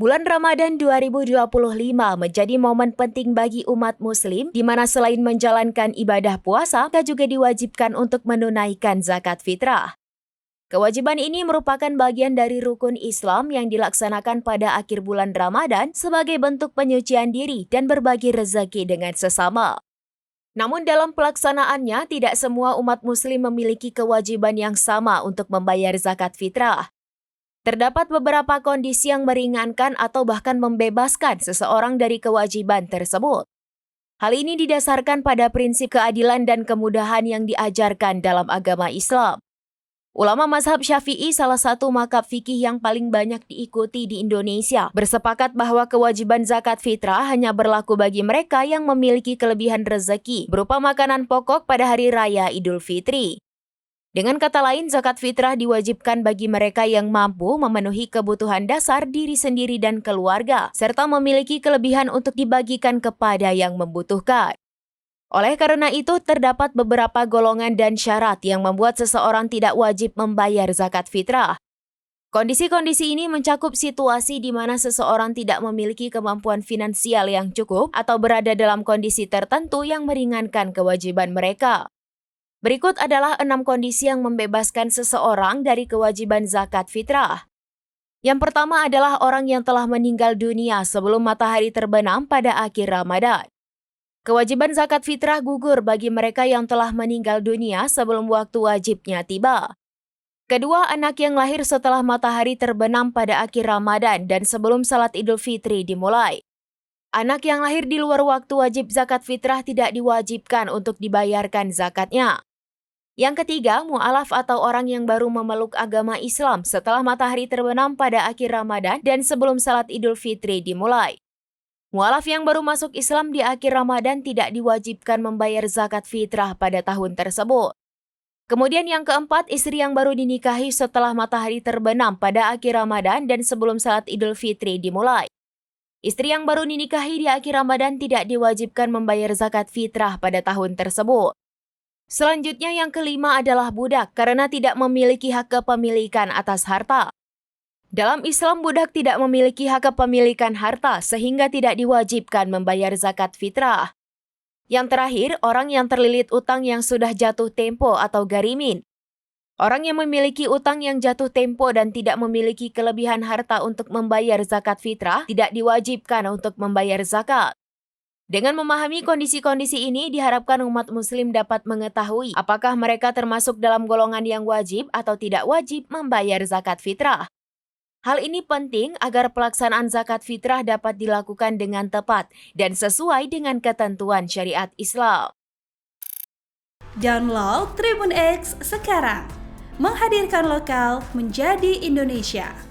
Bulan Ramadan 2025 menjadi momen penting bagi umat muslim di mana selain menjalankan ibadah puasa, kita juga diwajibkan untuk menunaikan zakat fitrah. Kewajiban ini merupakan bagian dari rukun Islam yang dilaksanakan pada akhir bulan Ramadan sebagai bentuk penyucian diri dan berbagi rezeki dengan sesama. Namun dalam pelaksanaannya, tidak semua umat muslim memiliki kewajiban yang sama untuk membayar zakat fitrah. Terdapat beberapa kondisi yang meringankan atau bahkan membebaskan seseorang dari kewajiban tersebut. Hal ini didasarkan pada prinsip keadilan dan kemudahan yang diajarkan dalam agama Islam. Ulama mazhab Syafi'i, salah satu mazhab fikih yang paling banyak diikuti di Indonesia, bersepakat bahwa kewajiban zakat fitrah hanya berlaku bagi mereka yang memiliki kelebihan rezeki berupa makanan pokok pada hari raya Idul Fitri. Dengan kata lain, zakat fitrah diwajibkan bagi mereka yang mampu memenuhi kebutuhan dasar diri sendiri dan keluarga, serta memiliki kelebihan untuk dibagikan kepada yang membutuhkan. Oleh karena itu, terdapat beberapa golongan dan syarat yang membuat seseorang tidak wajib membayar zakat fitrah. Kondisi-kondisi ini mencakup situasi di mana seseorang tidak memiliki kemampuan finansial yang cukup atau berada dalam kondisi tertentu yang meringankan kewajiban mereka. Berikut adalah 6 kondisi yang membebaskan seseorang dari kewajiban zakat fitrah. Yang pertama adalah orang yang telah meninggal dunia sebelum matahari terbenam pada akhir Ramadan. Kewajiban zakat fitrah gugur bagi mereka yang telah meninggal dunia sebelum waktu wajibnya tiba. Kedua, anak yang lahir setelah matahari terbenam pada akhir Ramadan dan sebelum salat Idul Fitri dimulai. Anak yang lahir di luar waktu wajib zakat fitrah tidak diwajibkan untuk dibayarkan zakatnya. Yang ketiga, mu'alaf atau orang yang baru memeluk agama Islam setelah matahari terbenam pada akhir Ramadan dan sebelum salat Idul Fitri dimulai. Mu'alaf yang baru masuk Islam di akhir Ramadan tidak diwajibkan membayar zakat fitrah pada tahun tersebut. Kemudian yang keempat, istri yang baru dinikahi setelah matahari terbenam pada akhir Ramadan dan sebelum salat Idul Fitri dimulai. Istri yang baru dinikahi di akhir Ramadan tidak diwajibkan membayar zakat fitrah pada tahun tersebut. Selanjutnya yang kelima adalah budak karena tidak memiliki hak kepemilikan atas harta. Dalam Islam, budak tidak memiliki hak kepemilikan harta sehingga tidak diwajibkan membayar zakat fitrah. Yang terakhir, orang yang terlilit utang yang sudah jatuh tempo atau garimin. Orang yang memiliki utang yang jatuh tempo dan tidak memiliki kelebihan harta untuk membayar zakat fitrah tidak diwajibkan untuk membayar zakat. Dengan memahami kondisi-kondisi ini, diharapkan umat muslim dapat mengetahui apakah mereka termasuk dalam golongan yang wajib atau tidak wajib membayar zakat fitrah. Hal ini penting agar pelaksanaan zakat fitrah dapat dilakukan dengan tepat dan sesuai dengan ketentuan syariat Islam. Download Tribun X sekarang, menghadirkan lokal menjadi Indonesia.